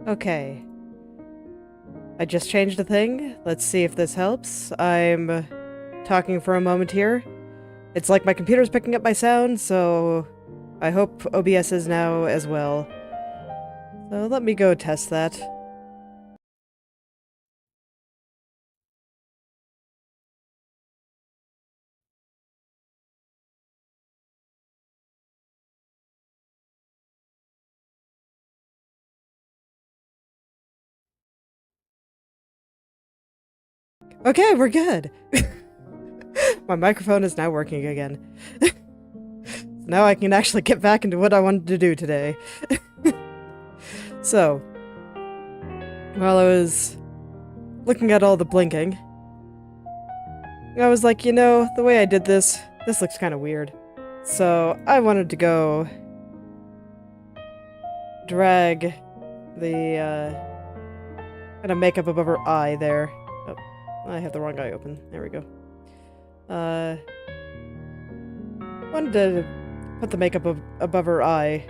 Okay. I just changed a thing. Let's see if this helps. I'm talking for a moment here. It's like my computer's picking up my sound, so I hope OBS is now as well. So let me go test that. Okay, we're good! My microphone is now working again. Now I can actually get back into what I wanted to do today. So, while I was looking at all the blinking, I was like, you know, the way I did this looks kind of weird. So, I wanted to go drag the kind of makeup above her eye there. Oh, I have the wrong eye open. There we go. Wanted to put the makeup above her eye,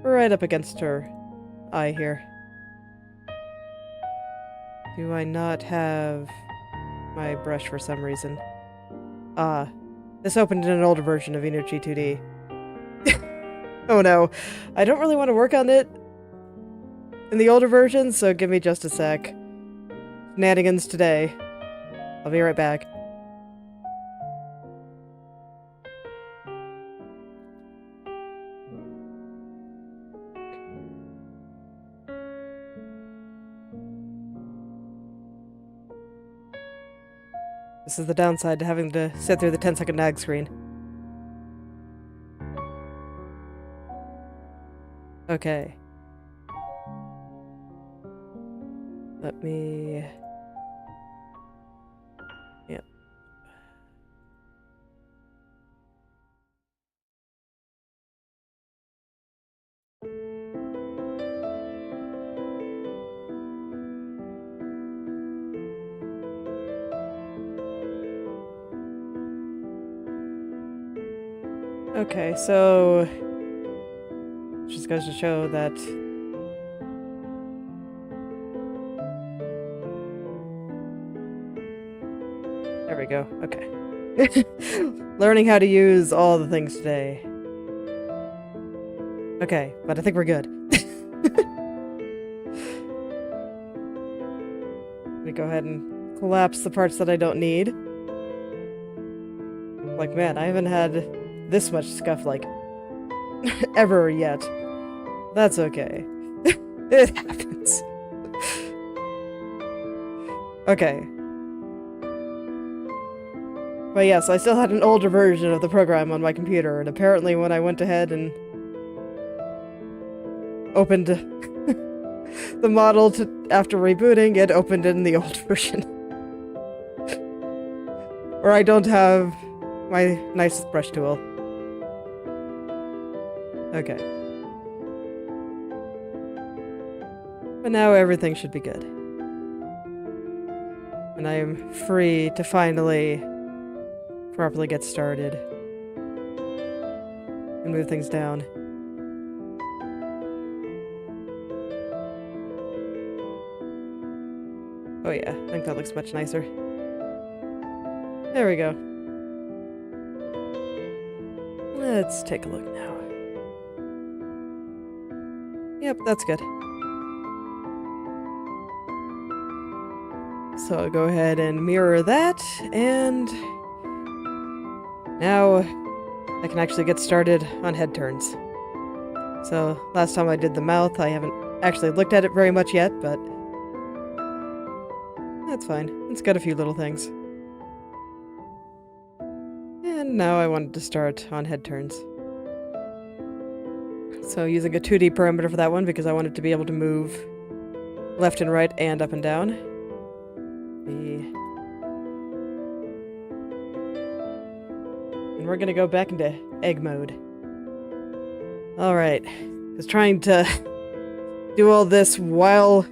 right up against her eye here. Do I not have my brush for some reason? This opened in an older version of Inochi2D. Oh no, I don't really want to work on it in the older version, so give me just a sec. Shenanigans today. I'll be right back. This is the downside to having to sit through the 10-second nag screen. Okay. Let me... Yep. Okay, so... just goes to show that... There we go, okay. Learning how to use all the things today. Okay, but I think we're good. Let me go ahead and collapse the parts that I don't need. Like, man, I haven't had this much scuff, like, ever yet. That's okay. It happens. Okay. But yes, I still had an older version of the program on my computer, and apparently when I went ahead and opened the model after rebooting, it opened in the old version. Or I don't have my nicest brush tool. Okay. But now everything should be good. And I am free to finally properly get started and move things down. Oh yeah, I think that looks much nicer. There we go. Let's take a look now. Yep, that's good. So I'll go ahead and mirror that, and now I can actually get started on head turns. So last time I did the mouth, I haven't actually looked at it very much yet, but that's fine. It's got a few little things. And now I wanted to start on head turns. So using a 2D parameter for that one because I wanted to be able to move left and right and up and down. And we're gonna go back into egg mode. Alright. Because trying to do all this while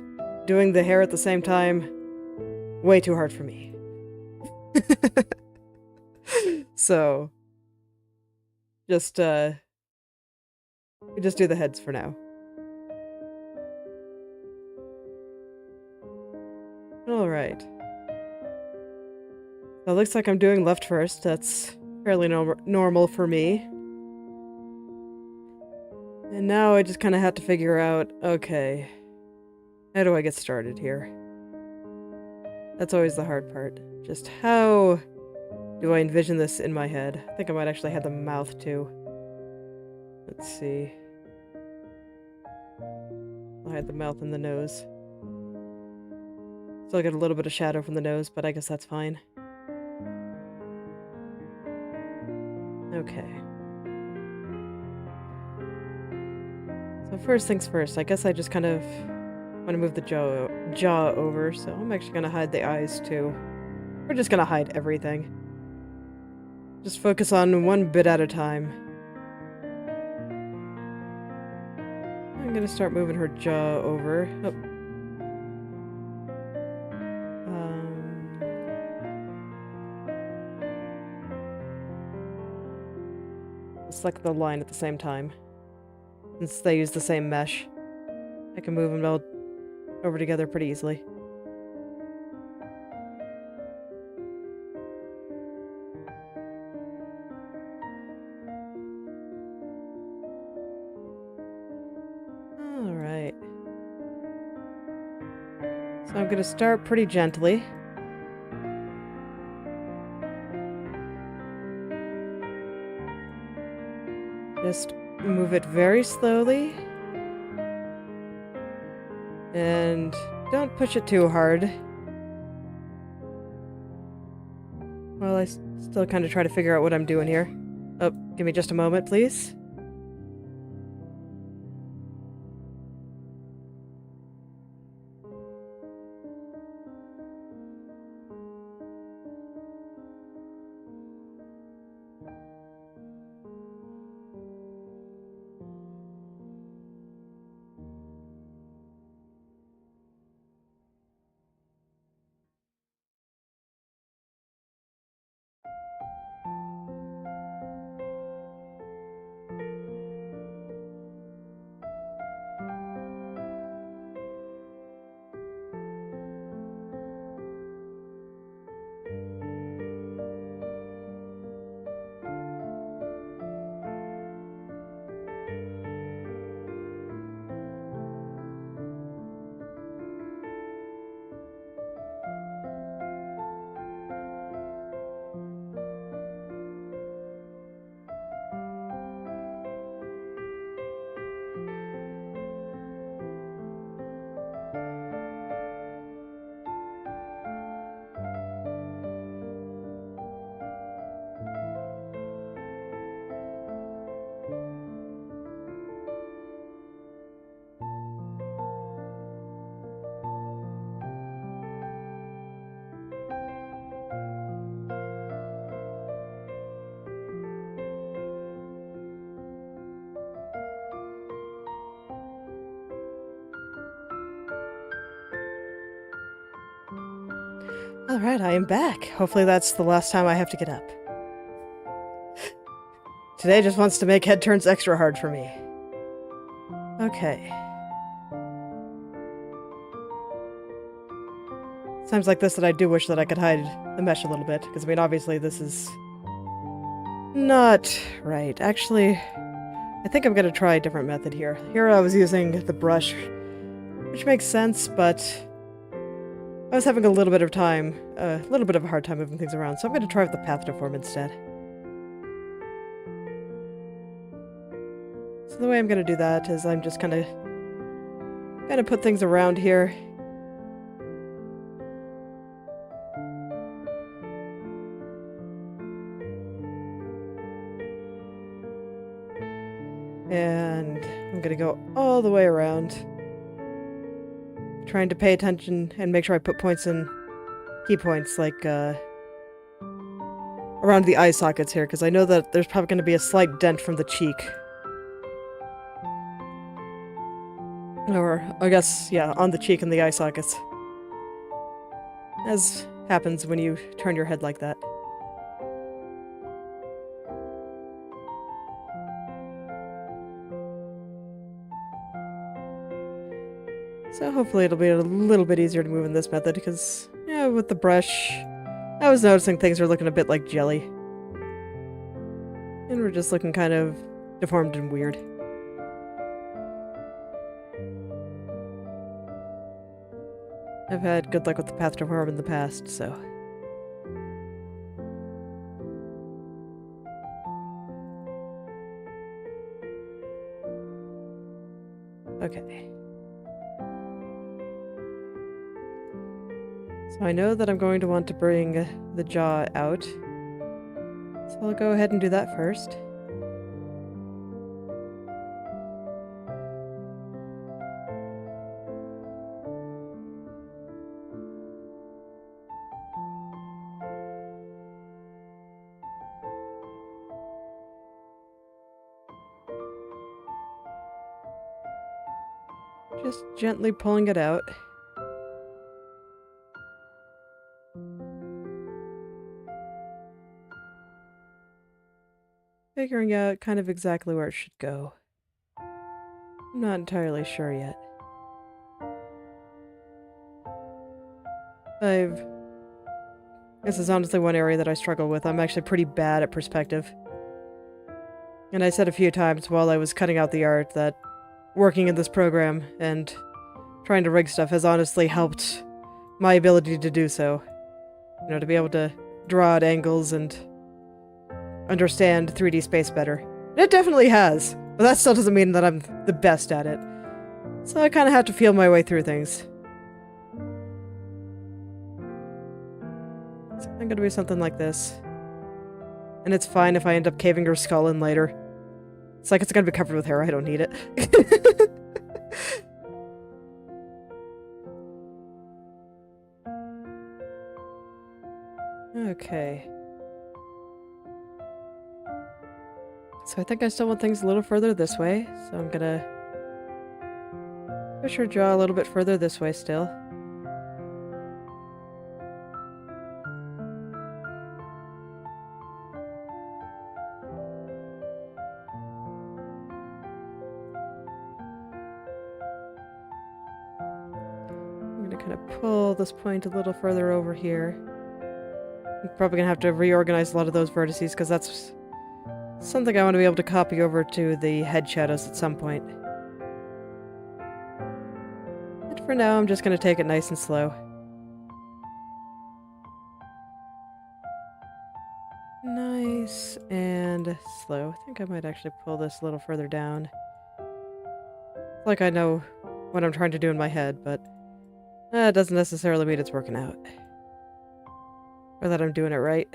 doing the hair at the same time, way too hard for me. So, we just do the heads for now. Alright. So it looks like I'm doing left first. That's fairly normal for me. And now I just kind of have to figure out, okay, how do I get started here? That's always the hard part. Just how do I envision this in my head? I think I might actually have the mouth too. Let's see. I'll hide the mouth and the nose. Still get a little bit of shadow from the nose, but I guess that's fine. Okay. So first things first, I guess I just kind of want to move the jaw over, so I'm actually going to hide the eyes too. We're just going to hide everything. Just focus on one bit at a time. I'm going to start moving her jaw over. Oh. Select the line at the same time. Since they use the same mesh, I can move them all over together pretty easily. Alright. So I'm gonna start pretty gently. Just move it very slowly. And don't push it too hard. Well, I still kind of try to figure out what I'm doing here. Oh, give me just a moment, please. Alright, I am back. Hopefully that's the last time I have to get up. Today just wants to make head turns extra hard for me. Okay. Times like this that I do wish that I could hide the mesh a little bit, because I mean obviously this is not right. Actually, I think I'm gonna try a different method here. Here I was using the brush, which makes sense, but I was having a little bit of a hard time moving things around, so I'm going to try with the path deform instead. So the way I'm going to do that is I'm just kind of put things around here. And I'm going to go all the way around. Trying to pay attention and make sure I put points in key points like around the eye sockets here, because I know that there's probably going to be a slight dent from the cheek. Or, I guess, yeah, on the cheek and the eye sockets. As happens when you turn your head like that. So hopefully it'll be a little bit easier to move in this method, because, yeah, with the brush, I was noticing things are looking a bit like jelly. And we're just looking kind of deformed and weird. I've had good luck with the path deform in the past, so... Okay. So I know that I'm going to want to bring the jaw out. So I'll go ahead and do that first. Just gently pulling it out. Figuring out kind of exactly where it should go. I'm not entirely sure yet. This is honestly one area that I struggle with. I'm actually pretty bad at perspective. And I said a few times while I was cutting out the art that working in this program and trying to rig stuff has honestly helped my ability to do so. You know, to be able to draw at angles and understand 3D space better. And it definitely has, but that still doesn't mean that I'm the best at it. So I kind of have to feel my way through things. So I'm gonna do something like this. And it's fine if I end up caving her skull in later. It's like it's gonna be covered with hair, I don't need it. Okay. So I think I still want things a little further this way, so I'm gonna push her jaw a little bit further this way still. I'm gonna kind of pull this point a little further over here. I'm probably gonna have to reorganize a lot of those vertices, because that's something I want to be able to copy over to the head shadows at some point. But for now, I'm just going to take it nice and slow. Nice and slow. I think I might actually pull this a little further down. Like I know what I'm trying to do in my head, but that doesn't necessarily mean it's working out. Or that I'm doing it right.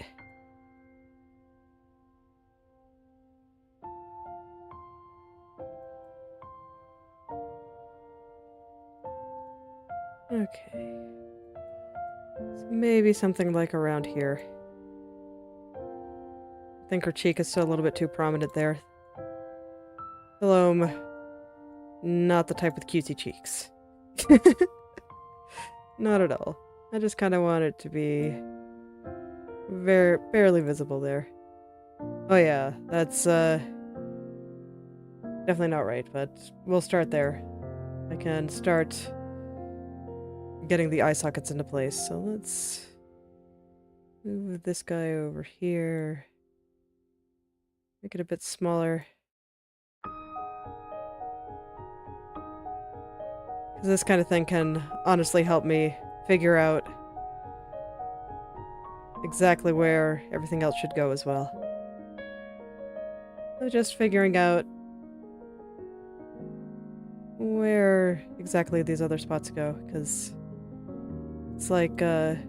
Okay. So maybe something like around here. I think her cheek is still a little bit too prominent there. Shalom. Not the type with cutesy cheeks. Not at all. I just kind of want it to be barely visible there. Oh yeah, that's definitely not right, but we'll start there. I can start getting the eye sockets into place. So let's move this guy over here. Make it a bit smaller. Because this kind of thing can honestly help me figure out exactly where everything else should go as well. So just figuring out where exactly these other spots go, because it's like, in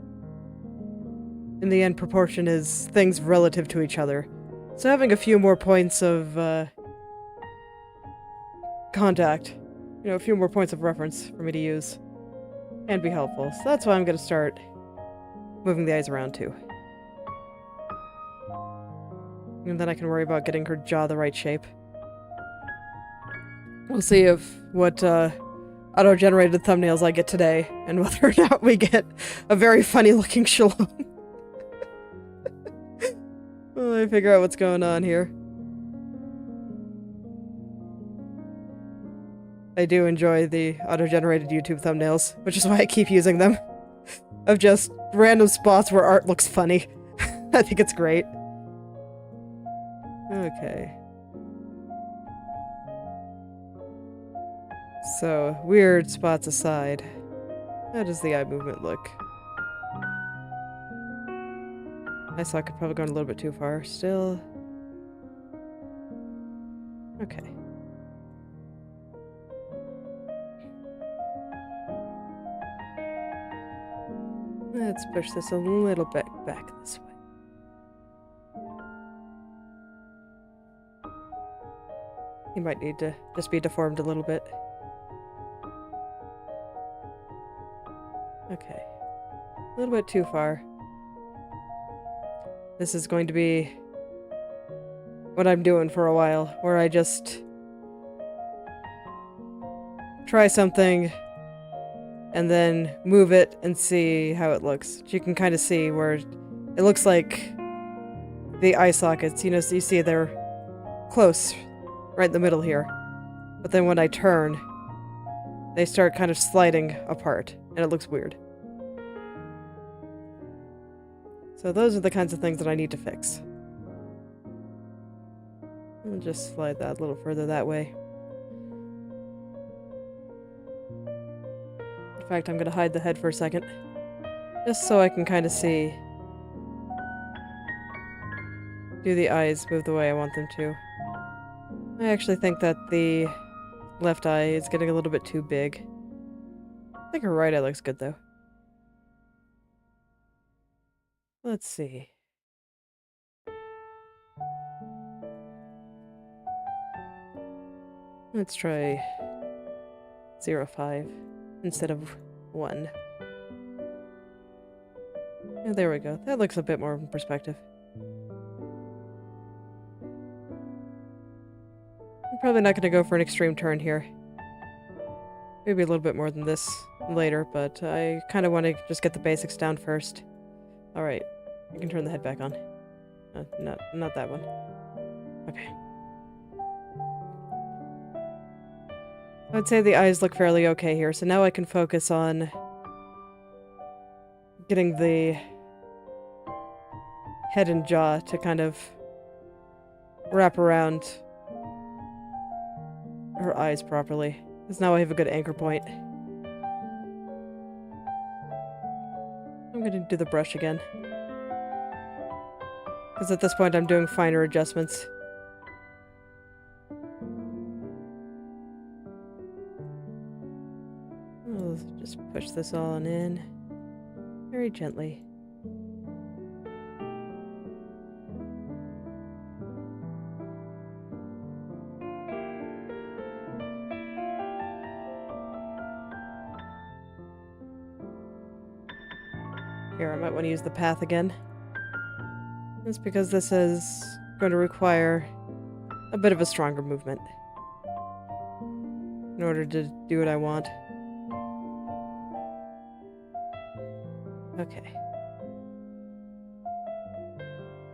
the end, proportion is things relative to each other. So having a few more points of, contact, you know, a few more points of reference for me to use can be helpful. So that's why I'm going to start moving the eyes around too. And then I can worry about getting her jaw the right shape. We'll see if what auto-generated thumbnails I get today, and whether or not we get a very funny-looking Shalom. Well, I figure out what's going on here. I do enjoy the auto-generated YouTube thumbnails, which is why I keep using them. Of just random spots where art looks funny. I think it's great. Okay. So, weird spots aside, how does the eye movement look? I saw I could probably go a little bit too far. Still. Okay. Let's push this a little bit back this way. He might need to just be deformed a little bit. Okay. A little bit too far. This is going to be what I'm doing for a while, where I just try something and then move it and see how it looks. You can kind of see where it looks like the eye sockets, you know, so you see they're close, right in the middle here. But then when I turn, they start kind of sliding apart, and it looks weird. So those are the kinds of things that I need to fix. I'll just slide that a little further that way. In fact, I'm going to hide the head for a second. Just so I can kind of see. Do the eyes move the way I want them to. I actually think that the left eye is getting a little bit too big. I think her right eye looks good, though. Let's see. Let's try 0.5 instead of 1. Yeah, there we go. That looks a bit more in perspective. I'm probably not going to go for an extreme turn here. Maybe a little bit more than this later, but I kind of want to just get the basics down first. Alright, you can turn the head back on. Not that one. Okay. I'd say the eyes look fairly okay here, so now I can focus on getting the head and jaw to kind of wrap around her eyes properly. Because now I have a good anchor point. I'm going to do the brush again. Because at this point I'm doing finer adjustments. I'll just push this all in very gently. Here, I might want to use the path again. That's because this is going to require a bit of a stronger movement in order to do what I want. Okay.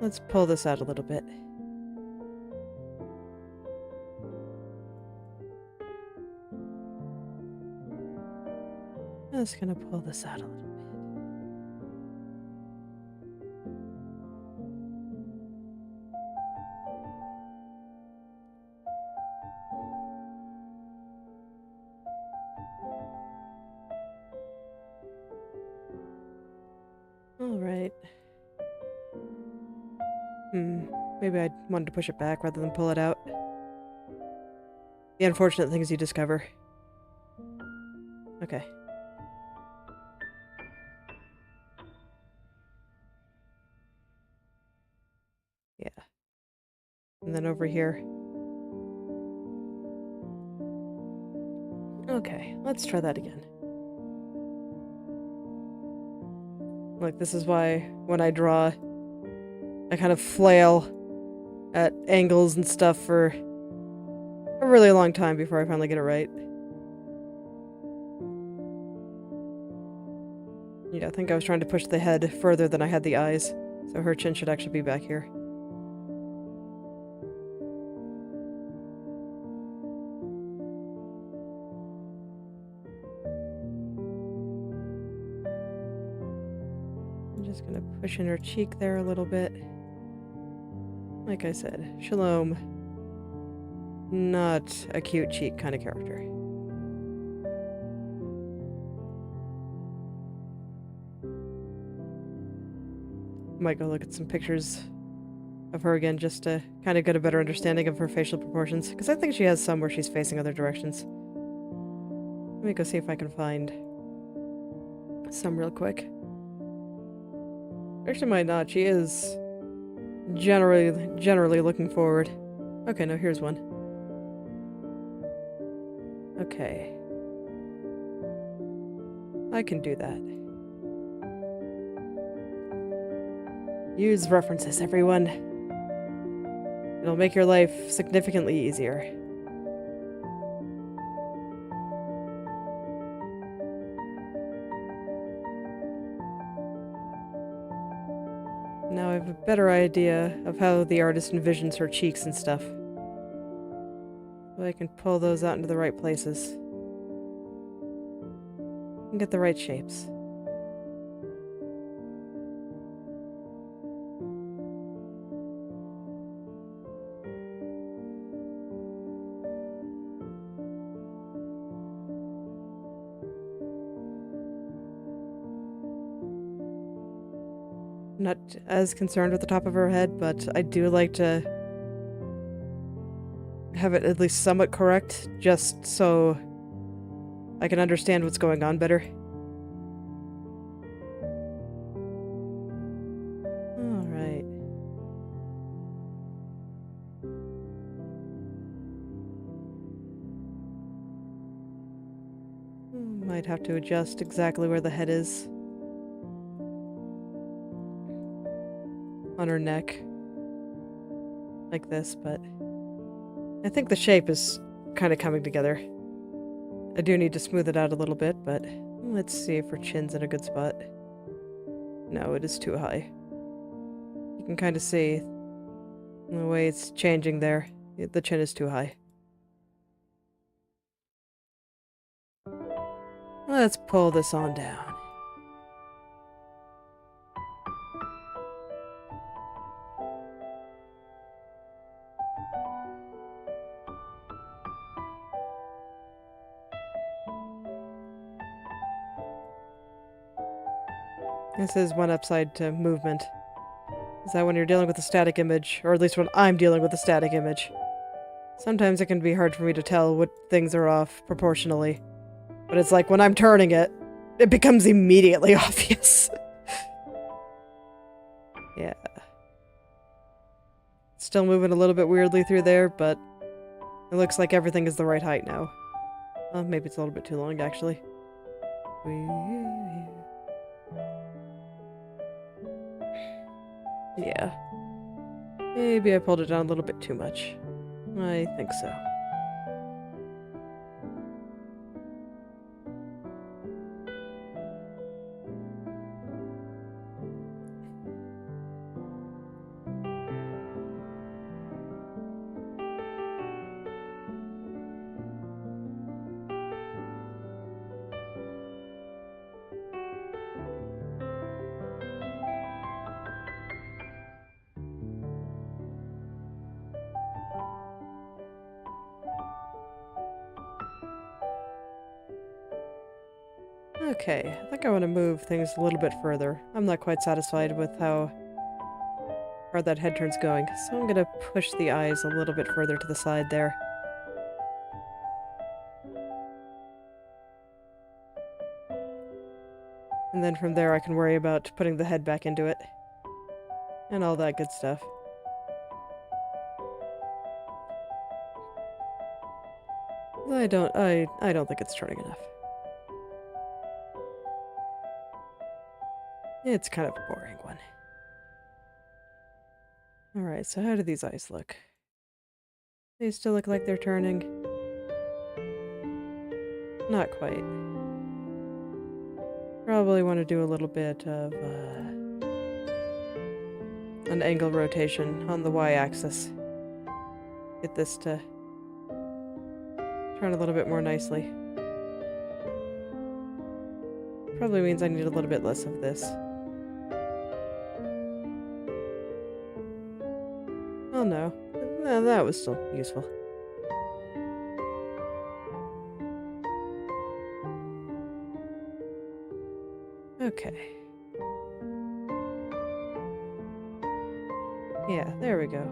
Let's pull this out a little bit. I'm just gonna pull this out a little bit. Alright. Maybe I wanted to push it back rather than pull it out. The unfortunate things you discover. Okay. Yeah. And then over here. Okay, let's try that again. Like, this is why when I draw, I kind of flail at angles and stuff for a really long time before I finally get it right. Yeah, I think I was trying to push the head further than I had the eyes, so her chin should actually be back here. I'm just gonna push in her cheek there a little bit. Like I said, Shalom, not a cute cheek kind of character. Might go look at some pictures of her again just to kind of get a better understanding of her facial proportions, because I think she has some where she's facing other directions. Let me go see if I can find some real quick. Actually might not. She is generally looking forward. Okay, no, here's one. Okay. I can do that. Use references, everyone. It'll make your life significantly easier. Now I have a better idea of how the artist envisions her cheeks and stuff. So I can pull those out into the right places. And get the right shapes. Not as concerned with the top of her head, but I do like to have it at least somewhat correct, just so I can understand what's going on better. Alright. Might have to adjust exactly where the head is. On her neck. Like this, but I think the shape is kind of coming together. I do need to smooth it out a little bit, but let's see if her chin's in a good spot. No, it is too high. You can kind of see the way it's changing there. The chin is too high. Let's pull this on down. This is one upside to movement. Is that when you're dealing with a static image, or at least when I'm dealing with a static image, sometimes it can be hard for me to tell what things are off proportionally. But it's like when I'm turning it, it becomes immediately obvious. Yeah. Still moving a little bit weirdly through there, but it looks like everything is the right height now. Well, maybe it's a little bit too long, actually. Yeah. Maybe I pulled it down a little bit too much. I think so. Okay, I think I want to move things a little bit further. I'm not quite satisfied with how far that head turn's going, so I'm gonna push the eyes a little bit further to the side there. And then from there I can worry about putting the head back into it. And all that good stuff. I don't think it's turning enough. It's kind of a boring one. Alright, so how do these eyes look? They still look like they're turning. Not quite. Probably want to do a little bit of an angle rotation on the y-axis. Get this to turn a little bit more nicely. Probably means I need a little bit less of this. no. No, that was still useful. Okay. Yeah, there we go.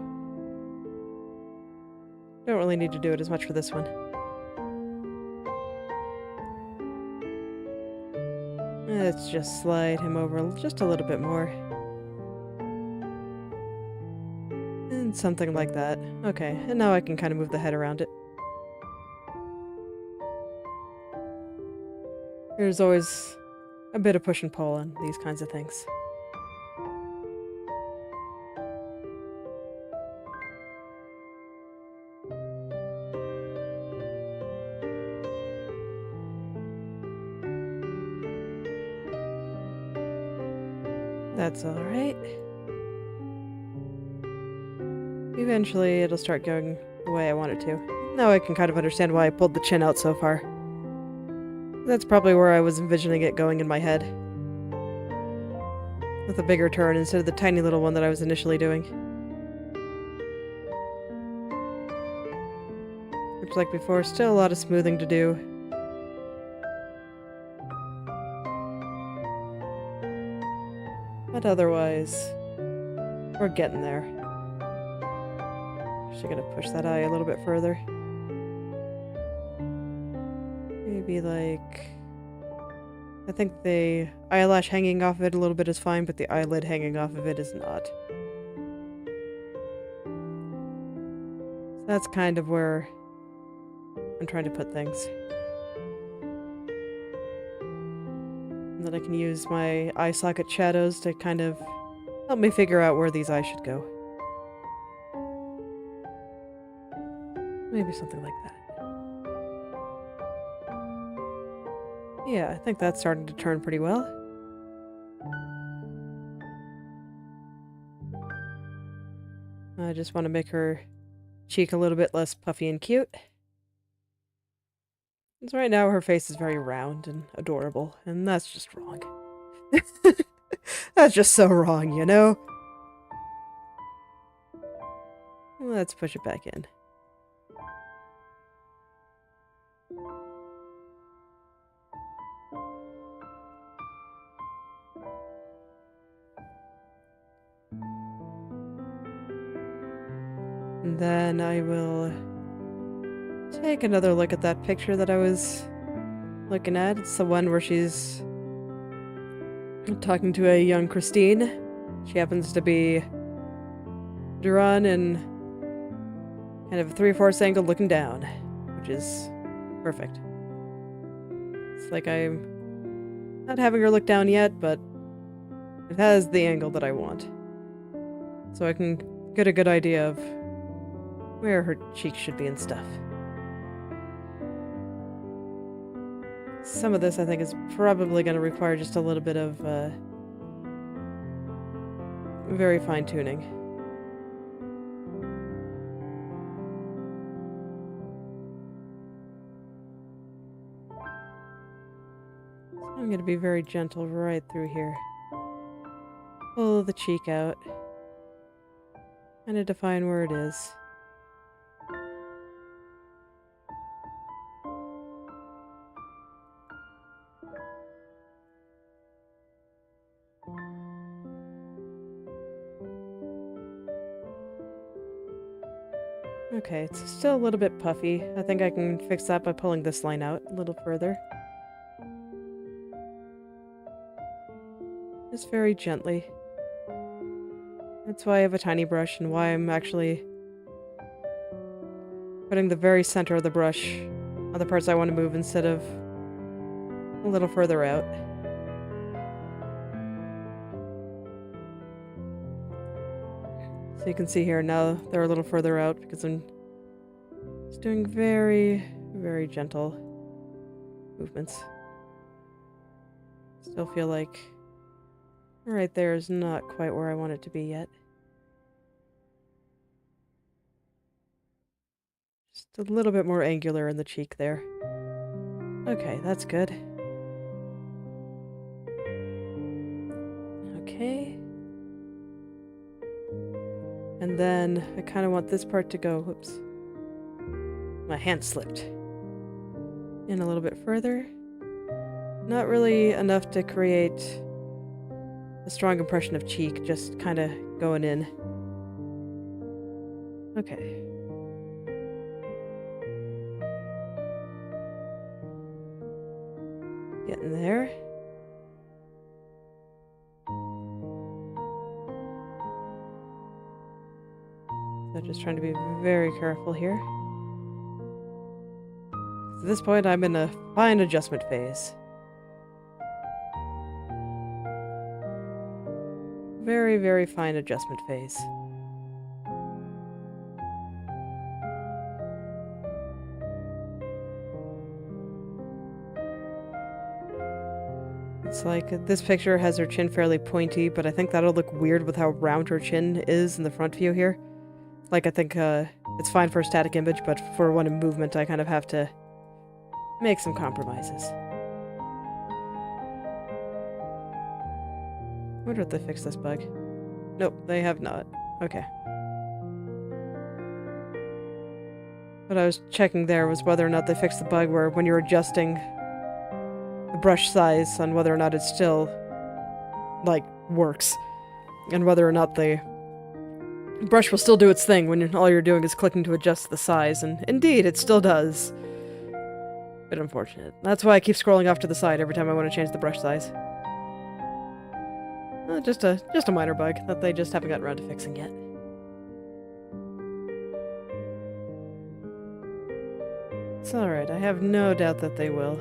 Don't really need to do it as much for this one. Let's just slide him over just a little bit more. And something like that. Okay, and now I can kind of move the head around it. There's always a bit of push and pull on these kinds of things. That's alright. Eventually it'll start going the way I want it to. Now I can kind of understand why I pulled the chin out so far. That's probably where I was envisioning it going in my head. With a bigger turn instead of the tiny little one that I was initially doing. Much like before, still a lot of smoothing to do. But otherwise, we're getting there. Actually gonna push that eye a little bit further. Maybe like... I think the eyelash hanging off of it a little bit is fine, but the eyelid hanging off of it is not. So that's kind of where I'm trying to put things. And then I can use my eye socket shadows to kind of help me figure out where these eyes should go. Maybe something like that. Yeah, I think that's starting to turn pretty well. I just want to make her cheek a little bit less puffy and cute. Because right now her face is very round and adorable, and that's just wrong. That's just so wrong, you know? Let's push it back in. And then I will take another look at that picture that I was looking at. It's the one where she's talking to a young Christine. She happens to be drawn in kind of a 3/4 angle looking down, which is perfect. It's like I'm not having her look down yet, but it has the angle that I want. So I can get a good idea of where her cheeks should be and stuff. Some of this I think is probably going to require just a little bit of very fine tuning. So I'm going to be very gentle right through here. Pull the cheek out. Kind of define where it is. Okay, it's still a little bit puffy. I think I can fix that by pulling this line out a little further. Just very gently. That's why I have a tiny brush and why I'm actually putting the very center of the brush on the parts I want to move instead of a little further out. So you can see here now they're a little further out because I'm just doing very, very gentle movements. Still feel like right there is not quite where I want it to be yet. Just a little bit more angular in the cheek there. Okay, that's good. Okay. And then I kind of want this part to go, whoops. My hand slipped. In a little bit further. Not really enough to create a strong impression of cheek, just kind of going in. Okay. Getting there. So just trying to be very careful here. At this point, I'm in a fine adjustment phase. Very, very fine adjustment phase. It's like, this picture has her chin fairly pointy, but I think that'll look weird with how round her chin is in the front view here. Like, I think it's fine for a static image, but for one in movement, I kind of have to make some compromises. I wonder if they fixed this bug. Nope, they have not. Okay. What I was checking there was whether or not they fixed the bug where when you're adjusting the brush size on whether or not it still, like, works. And whether or not the brush will still do its thing when all you're doing is clicking to adjust the size. And indeed, it still does. Bit unfortunate. That's why I keep scrolling off to the side every time I want to change the brush size. Just a minor bug that they just haven't gotten around to fixing yet. It's alright, I have no doubt that they will.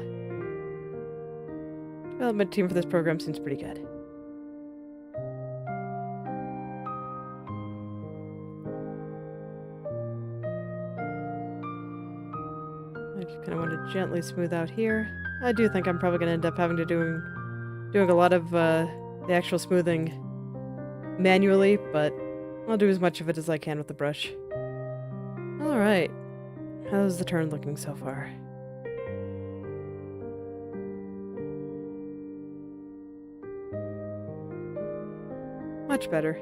The development team for this program seems pretty good. I just kind of want to gently smooth out here. I do think I'm probably going to end up having to doing a lot of the actual smoothing manually, but I'll do as much of it as I can with the brush. Alright. How's the turn looking so far? Much better.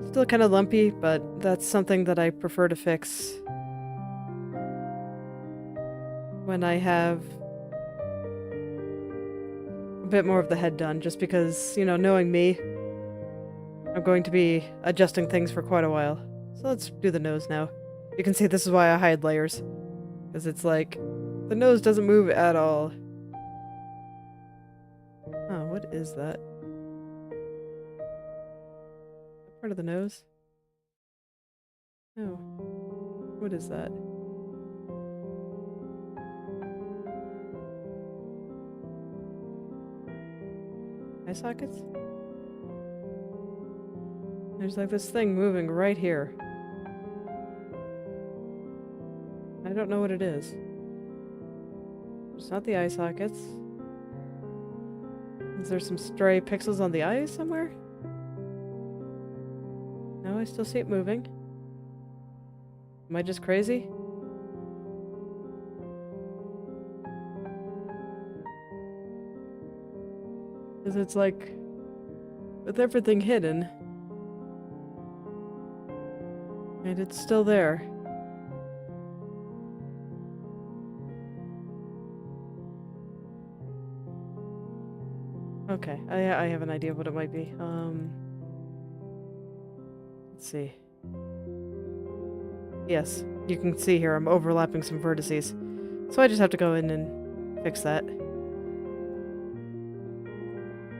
Still kind of lumpy, but that's something that I prefer to fix when I have a bit more of the head done, just because, you know, knowing me, I'm going to be adjusting things for quite a while. So let's do the nose now. You can see this is why I hide layers, because it's like, the nose doesn't move at all. Oh, what is that? Part of the nose? Oh. What is that? Eye sockets? There's like this thing moving right here. I don't know what it is. It's not the eye sockets. Is there some stray pixels on the eye somewhere? No, I still see it moving. Am I just crazy? Because it's like, with everything hidden, and it's still there. Okay, I have an idea of what it might be. Let's see. Yes, you can see here I'm overlapping some vertices. So I just have to go in and fix that.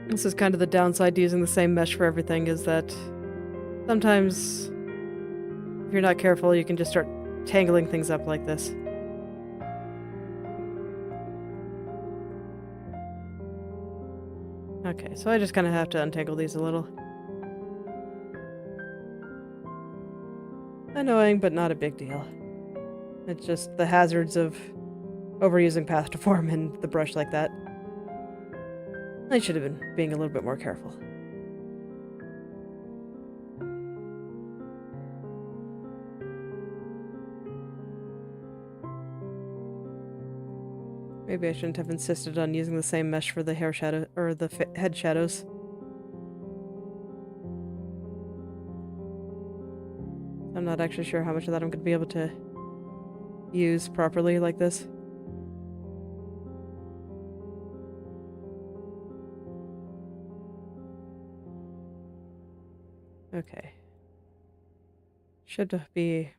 This is kind of the downside to using the same mesh for everything, is that sometimes if you're not careful, you can just start tangling things up like this. Okay, so I just kind of have to untangle these a little. Annoying, but not a big deal. It's just the hazards of overusing path to form in the brush like that. I should have been being a little bit more careful. Maybe I shouldn't have insisted on using the same mesh for the hair shadow, or the head shadows. I'm not actually sure how much of that I'm going to be able to use properly like this. Okay. Should be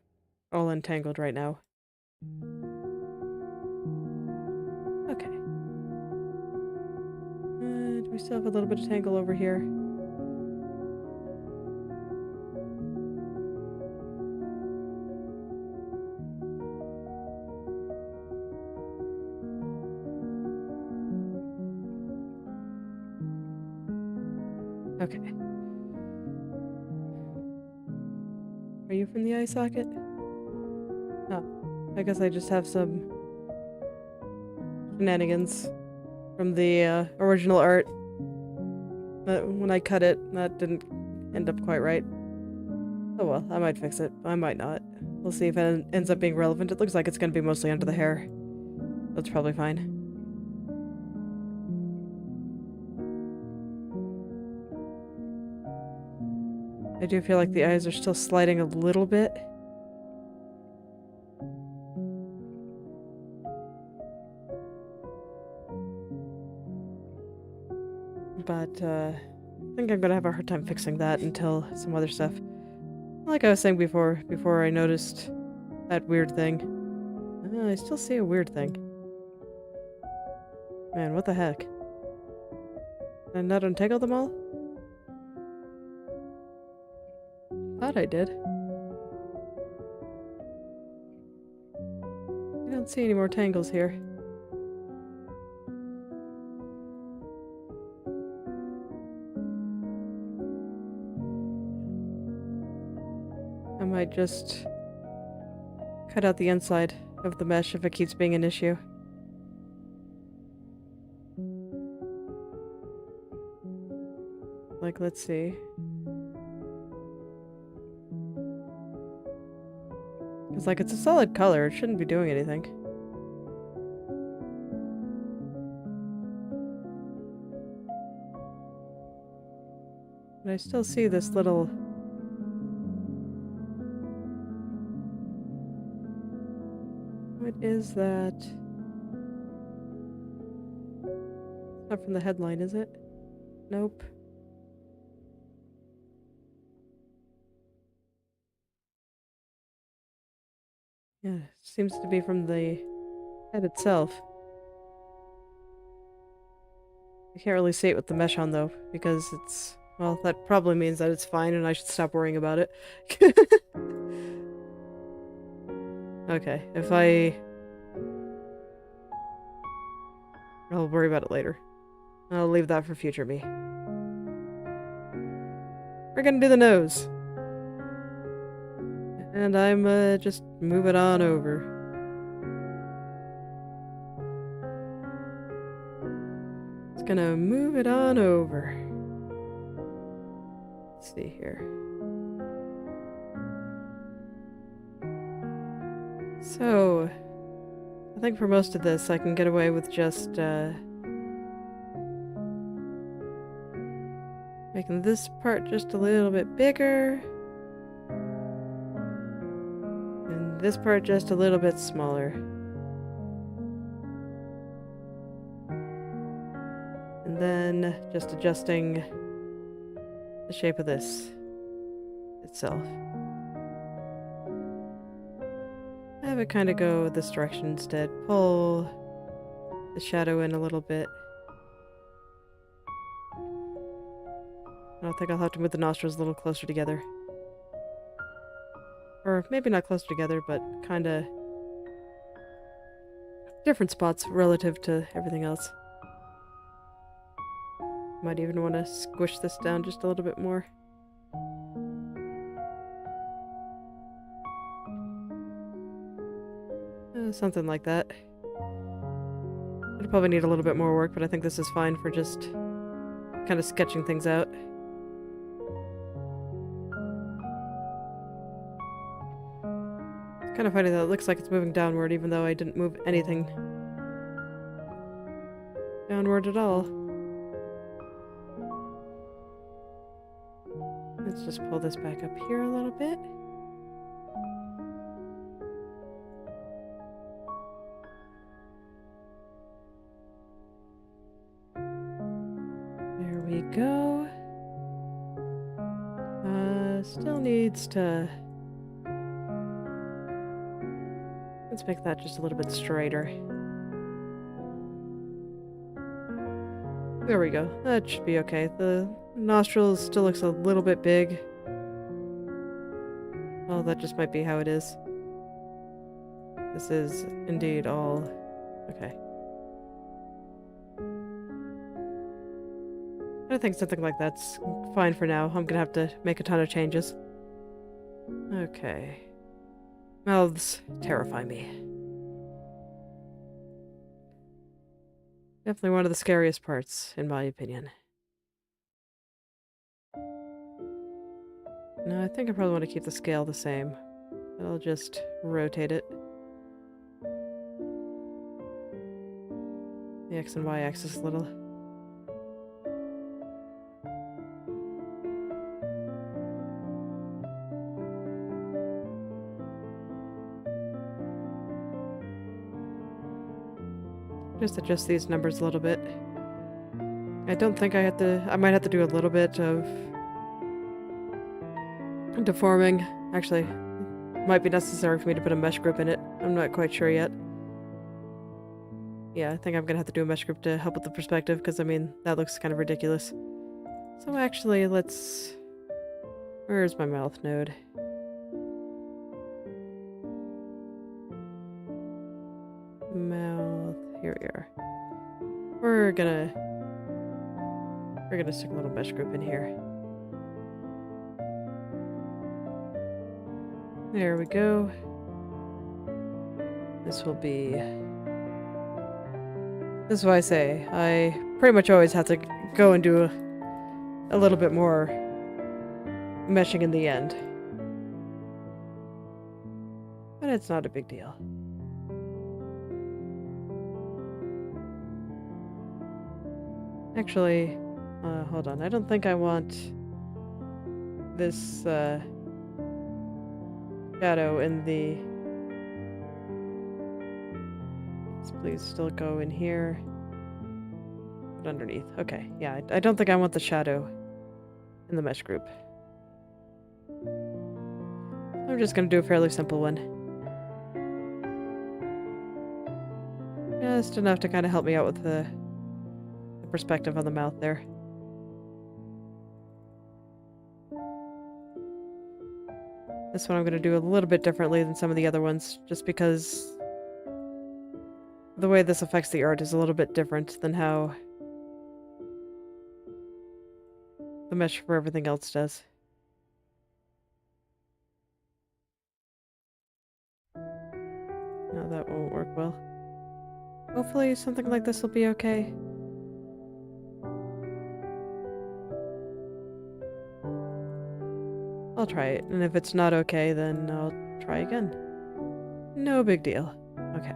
all entangled right now. Okay. Do we still have a little bit of tangle over here? Okay. Are you from the eye socket? Oh, I guess I just have some shenanigans from the original art. But when I cut it, that didn't end up quite right. Oh well, I might fix it. I might not. We'll see if it ends up being relevant. It looks like it's going to be mostly under the hair. That's probably fine. I do feel like the eyes are still sliding a little bit. But, I think I'm gonna have a hard time fixing that until some other stuff. Like I was saying before I noticed that weird thing. I still see a weird thing. Man, what the heck? Did I not untangle them all? Thought I did. I don't see any more tangles here. I might just cut out the inside of the mesh if it keeps being an issue. Like, let's see. It's like, it's a solid color, it shouldn't be doing anything. But I still see this little... What is that? It's not from the headline, is it? Nope. Yeah, it seems to be from the head itself. I can't really see it with the mesh on though, because it's... Well, that probably means that it's fine and I should stop worrying about it. Okay, if I'll worry about it later. I'll leave that for future me. We're gonna do the nose. And I'm just move it on over. It's gonna move it on over. Let's see here. So, I think for most of this I can get away with just making this part just a little bit bigger. And this part just a little bit smaller. And then just adjusting the shape of this itself. Have it kind of go this direction instead. Pull the shadow in a little bit. I don't think I'll have to move the nostrils a little closer together. Or maybe not closer together, but kind of different spots relative to everything else. Might even want to squish this down just a little bit more. Something like that. It'll probably need a little bit more work, but I think this is fine for just kind of sketching things out. It's kind of funny that it looks like it's moving downward, even though I didn't move anything downward at all. Let's just pull this back up here a little bit. we go. Still needs to... Let's make that just a little bit straighter. There we go. That should be okay. The nostrils still looks a little bit big. Oh, that just might be how it is. This is indeed all... Okay. I think something like that's fine for now. I'm gonna have to make a ton of changes. Okay. Mouths terrify me. Definitely one of the scariest parts, in my opinion. No, I think I probably want to keep the scale the same. I'll just rotate it. The X and Y axis a little. Just adjust these numbers a little bit. I don't think I might have to do a little bit of deforming. Actually, it might be necessary for me to put a mesh group in it. I'm not quite sure yet. Yeah, I think I'm gonna have to do a mesh group to help with the perspective, because I mean, that looks kind of ridiculous. So actually, let's... Where's my mouth node? Mouth... Here we are. We're gonna stick a little mesh group in here. There we go. This will be... This is why I say, I pretty much always have to go and do a little bit more meshing in the end. But it's not a big deal. Actually, hold on. I don't think I want this shadow in the... Please still go in here. But underneath. Okay, yeah, I don't think I want the shadow in the mesh group. I'm just gonna do a fairly simple one. Just enough to kind of help me out with the perspective on the mouth there. This one I'm gonna do a little bit differently than some of the other ones, just because the way this affects the art is a little bit different than how the mesh for everything else does. No, that won't work well. Hopefully something like this will be okay. I'll try it, and if it's not okay, then I'll try again. No big deal. Okay.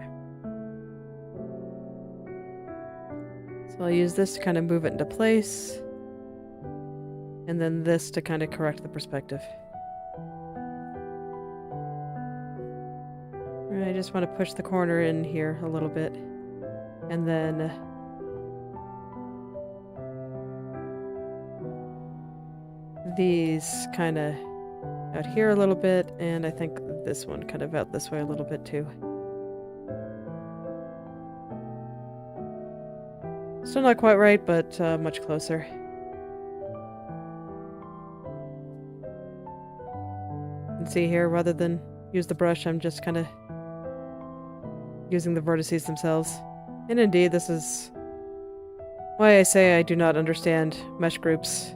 So I'll use this to kind of move it into place, and then this to kind of correct the perspective. I just want to push the corner in here a little bit, and then these kind of out here a little bit, and I think this one kind of out this way a little bit too. Still not quite right, but much closer. And see here, rather than use the brush, I'm just kind of using the vertices themselves. And indeed, this is why I say I do not understand mesh groups.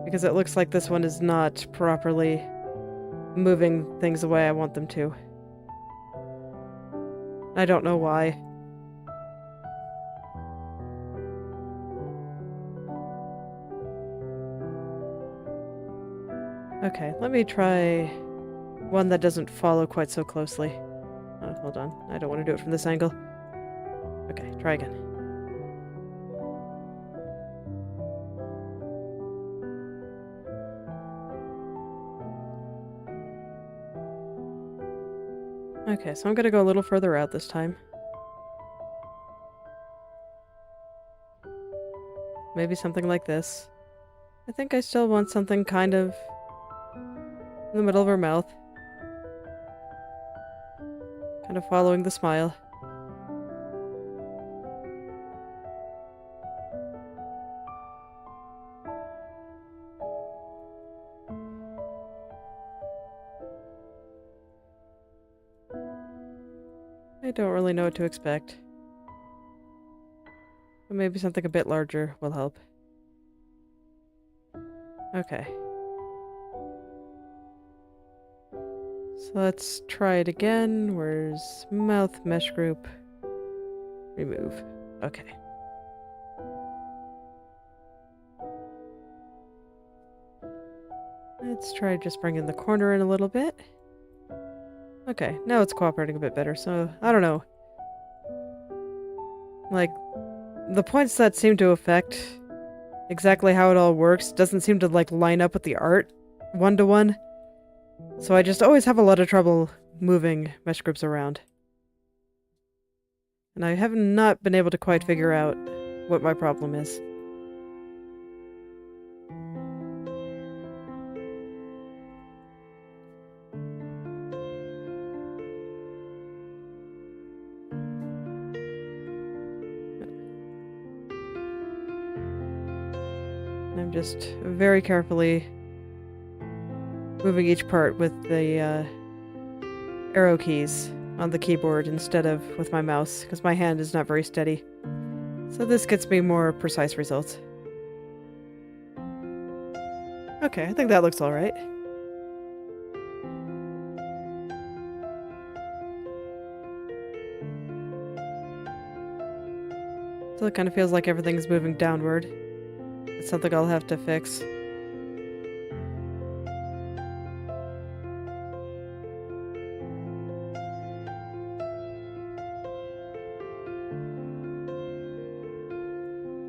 Because it looks like this one is not properly moving things the way I want them to. I don't know why. Okay, let me try one that doesn't follow quite so closely. Oh, hold on. I don't want to do it from this angle. Okay, try again. Okay, so I'm gonna go a little further out this time. maybe something like this. I think I still want something kind of in the middle of her mouth. Kind of following the smile. I don't really know what to expect. But maybe something a bit larger will help. Okay. So let's try it again. Where's mouth mesh group? Remove. Okay. Let's try just bringing the corner in a little bit. Okay, now it's cooperating a bit better, so I don't know. Like, the points that seem to affect exactly how it all works doesn't seem to, like, line up with the art one-to-one. So I just always have a lot of trouble moving mesh groups around. And I have not been able to quite figure out what my problem is. I'm just very carefully moving each part with the arrow keys on the keyboard instead of with my mouse, because my hand is not very steady. So this gets me more precise results. Okay, I think that looks alright. So it kind of feels like everything's moving downward. It's something I'll have to fix.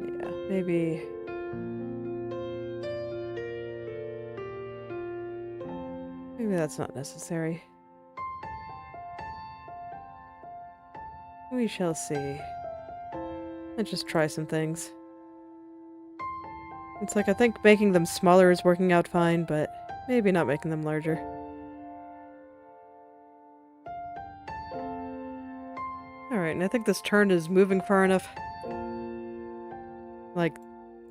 Yeah, maybe... maybe that's not necessary. We shall see. Let's just try some things. It's like I think making them smaller is working out fine, but maybe not making them larger. Alright, and I think this turn is moving far enough. Like,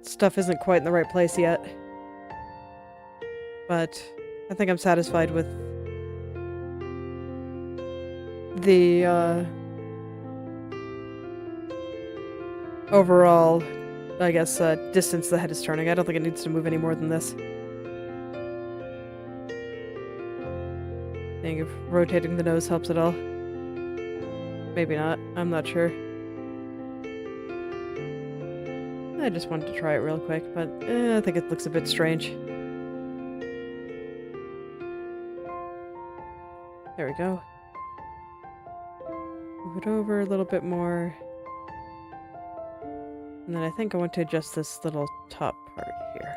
stuff isn't quite in the right place yet. But I think I'm satisfied with the overall, I guess, distance the head is turning. I don't think it needs to move any more than this. I think if rotating the nose helps at all. Maybe not. I'm not sure. I just wanted to try it real quick, but I think it looks a bit strange. There we go. Move it over a little bit more. And then I think I want to adjust this little top part here.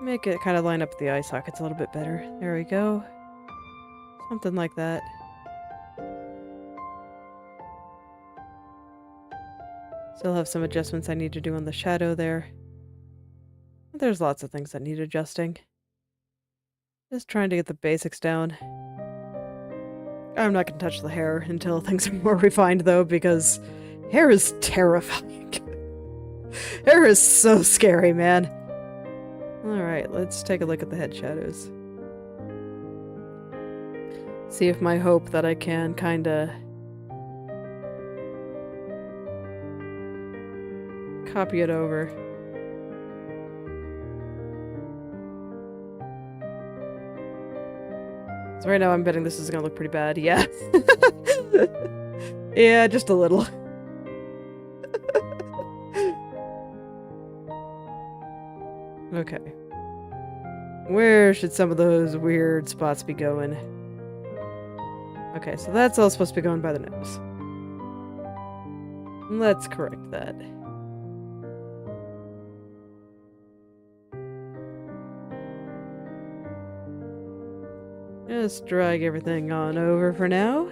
Make it kind of line up with the eye sockets a little bit better. There we go. Something like that. Still have some adjustments I need to do on the shadow there. There's lots of things that need adjusting. Just trying to get the basics down. I'm not going to touch the hair until things are more refined, though, because hair is terrifying. Hair is so scary, man. Alright, let's take a look at the head shadows. See if my hope that I can kinda copy it over. So right now I'm betting this is gonna look pretty bad, yeah. Yeah, just a little. Okay. Where should some of those weird spots be going? Okay, so that's all supposed to be going by the nose. Let's correct that. Just drag everything on over for now.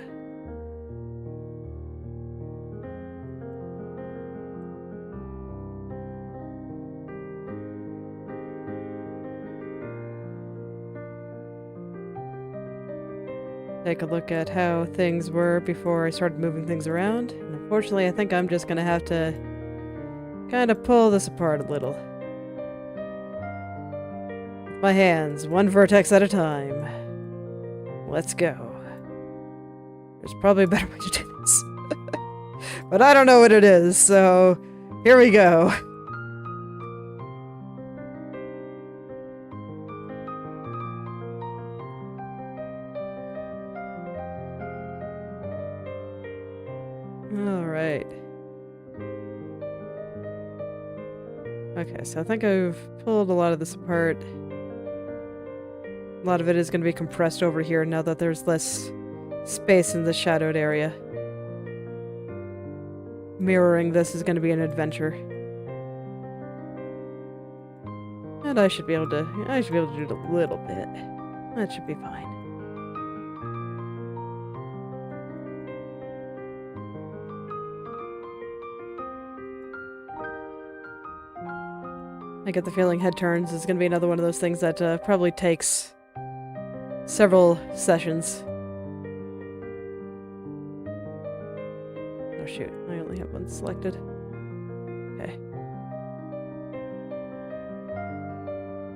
take a look at how things were before I started moving things around. And unfortunately, I think I'm just gonna have to kind of pull this apart a little. With my hands, one vertex at a time. Let's go. There's probably a better way to do this. But I don't know what it is, so here we go. Alright. Okay, so I think I've pulled a lot of this apart. A lot of it is going to be compressed over here now that there's less space in the shadowed area. Mirroring this is going to be an adventure. And I should be able to do it a little bit. That should be fine. I get the feeling head turns is going to be another one of those things that probably takes several sessions. Oh shoot, I only have one selected. Okay.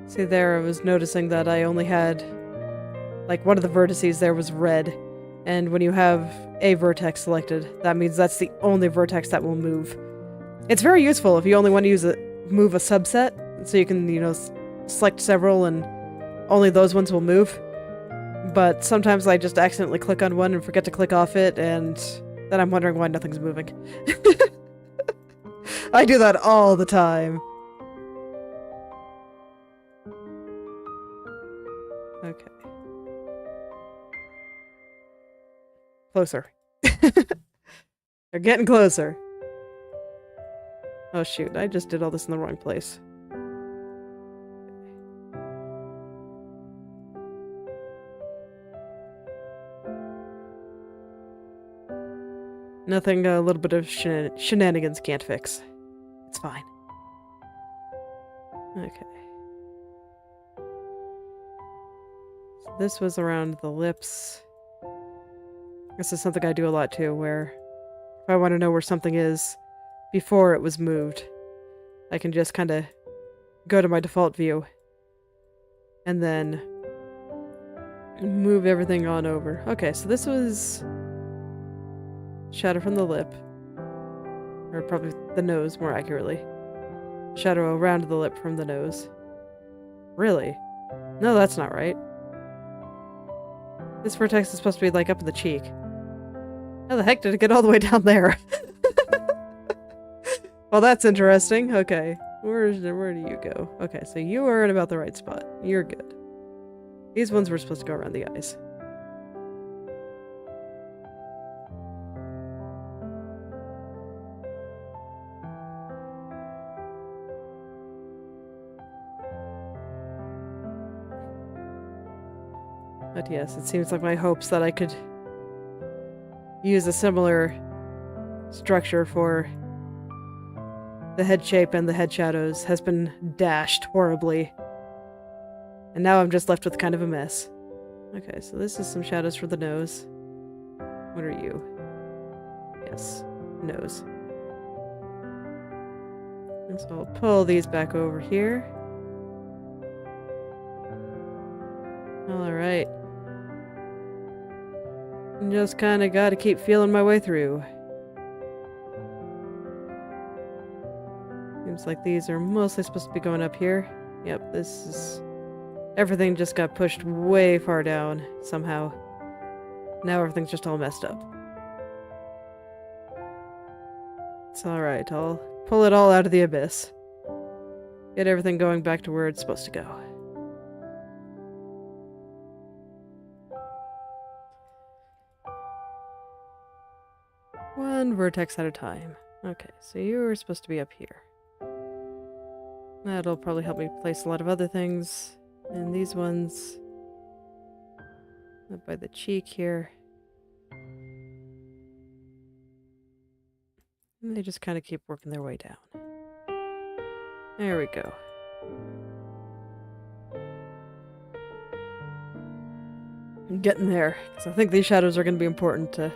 See there, I was noticing that I only had, like, one of the vertices there was red. And when you have a vertex selected, that means that's the only vertex that will move. It's very useful if you only want to move a subset, so you can, you know, select several and only those ones will move. But sometimes I just accidentally click on one and forget to click off it, and then I'm wondering why nothing's moving. I do that all the time. Okay. Closer. They're getting closer. Oh shoot, I just did all this in the wrong place. Nothing a little bit of shenanigans can't fix. It's fine. Okay. So this was around the lips. This is something I do a lot too, where if I want to know where something is before it was moved, I can just kind of go to my default view and then move everything on over. Okay, so this was shadow from the lip, or probably the nose more accurately. Shadow around the lip from the nose. Really? No, that's not right. This vertex is supposed to be like up in the cheek. How the heck did it get all the way down there? Well, that's interesting. Okay. Where do you go? Okay, so you are in about the right spot. You're good. These ones were supposed to go around the eyes. But yes, it seems like my hopes that I could use a similar structure for the head shape and the head shadows has been dashed horribly. And now I'm just left with kind of a mess. Okay, so this is some shadows for the nose. What are you? Yes, nose. And so I'll pull these back over here. Alright. Just kind of gotta keep feeling my way through. Seems like these are mostly supposed to be going up here. Yep, this is... Everything just got pushed way far down, somehow. Now everything's just all messed up. It's alright, I'll pull it all out of the abyss. Get everything going back to where it's supposed to go. One vertex at a time. Okay, so you were supposed to be up here. That'll probably help me place a lot of other things. And these ones... up by the cheek here. And they just kind of keep working their way down. There we go. I'm getting there, because I think these shadows are going to be important to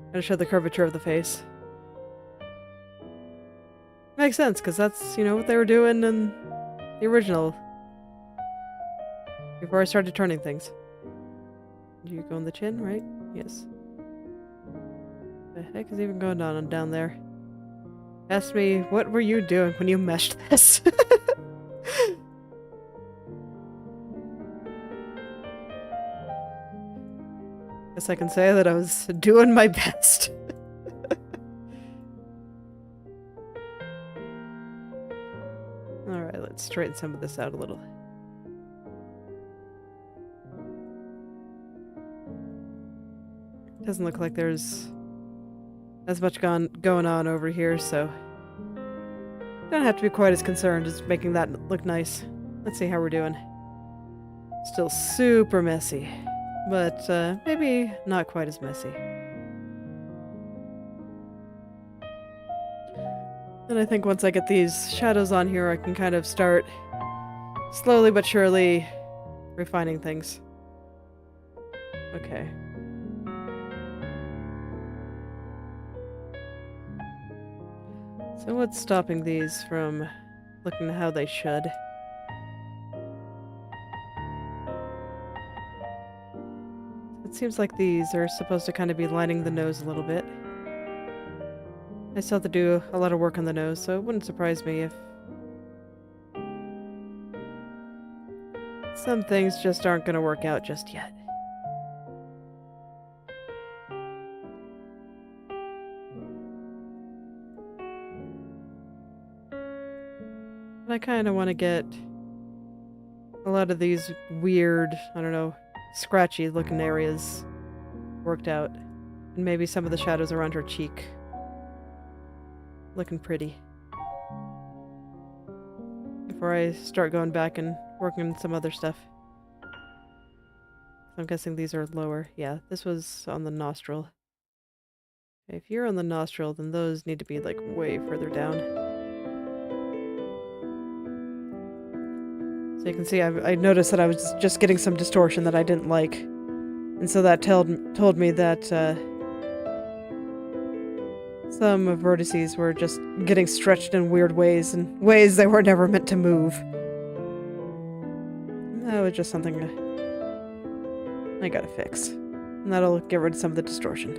kind of show the curvature of the face. Makes sense, because that's, you know, what they were doing in the original. Before I started turning things. You go on the chin, right? Yes. The heck is even going on down there? Ask me, what were you doing when you meshed this? Guess I can say that I was doing my best. Alright, let's straighten some of this out a little. Doesn't look like there's as much going on over here, so don't have to be quite as concerned as making that look nice. Let's see how we're doing. Still super messy, but maybe not quite as messy. And I think once I get these shadows on here, I can kind of start slowly but surely refining things. Okay. So what's stopping these from looking how they should? It seems like these are supposed to kind of be lining the nose a little bit. I still have to do a lot of work on the nose, so it wouldn't surprise me if some things just aren't going to work out just yet. I kind of want to get a lot of these weird, I don't know, scratchy looking areas worked out. And maybe some of the shadows around her cheek. Looking pretty. Before I start going back and working on some other stuff. I'm guessing these are lower. Yeah, this was on the nostril. If you're on the nostril, then those need to be like way further down. So you can see I noticed that I was just getting some distortion that I didn't like. And so that told me that some vertices were just getting stretched in weird ways, and ways they were never meant to move. That was just something I gotta fix. And that'll get rid of some of the distortion.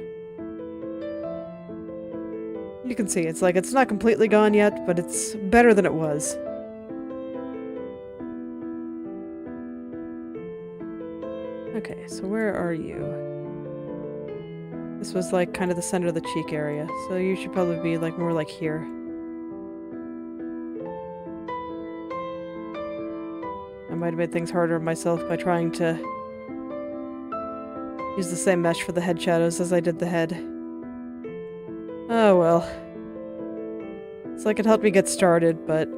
You can see, it's like it's not completely gone yet, but it's better than it was. Okay, so where are you? This was like kind of the center of the cheek area, so you should probably be like more like here. I might have made things harder on myself by trying to use the same mesh for the head shadows as I did the head. Oh well. It's like it helped me get started, but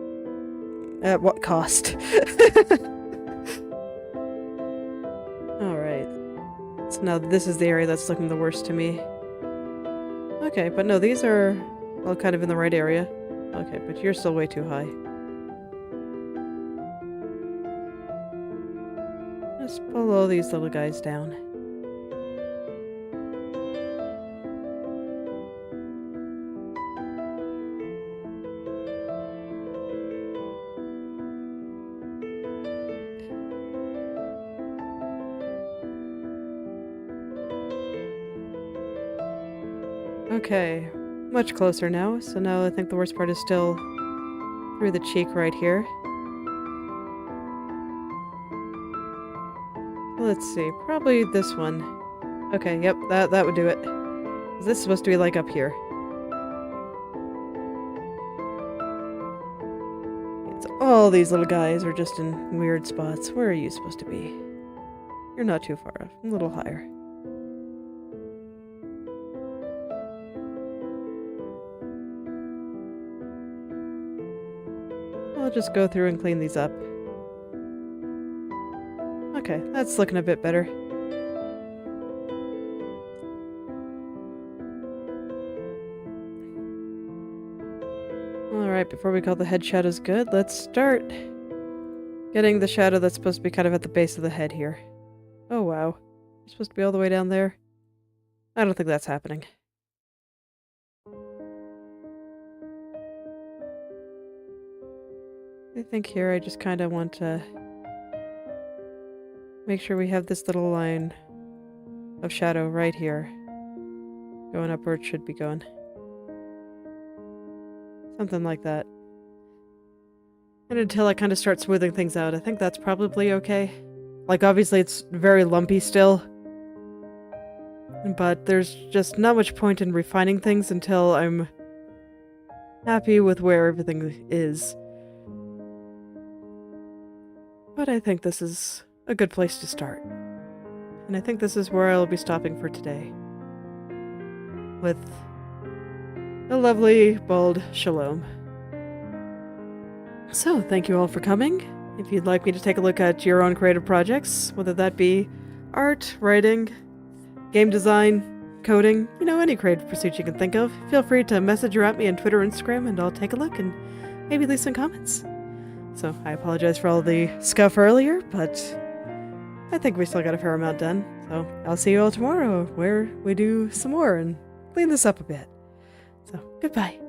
at what cost? Alright. So now this is the area that's looking the worst to me. Okay, but no, these are all kind of in the right area. Okay, but you're still way too high. Just pull all these little guys down. Okay, much closer now. So now I think the worst part is still through the cheek right here. Let's see, probably this one. Okay, yep, that would do it. This is supposed to be like up here. It's all these little guys are just in weird spots. Where are you supposed to be? You're not too far off. A little higher. I'll just go through and clean these up. Okay, that's looking a bit better. Alright, before we call the head shadows good, let's start getting the shadow that's supposed to be kind of at the base of the head here. Oh wow. You're supposed to be all the way down there? I don't think that's happening. I think here I just kind of want to make sure we have this little line of shadow right here. Going up where it should be going. Something like that. And until I kind of start smoothing things out, I think that's probably okay. Like, obviously it's very lumpy still. But there's just not much point in refining things until I'm happy with where everything is. But I think this is a good place to start. And I think this is where I'll be stopping for today. With a lovely, bold Shalom. So, thank you all for coming. If you'd like me to take a look at your own creative projects, whether that be art, writing, game design, coding, any creative pursuit you can think of, feel free to message or at me on Twitter or Instagram and I'll take a look and maybe leave some comments. So, I apologize for all the scuff earlier, but I think we still got a fair amount done. So, I'll see you all tomorrow where we do some more and clean this up a bit. So, goodbye.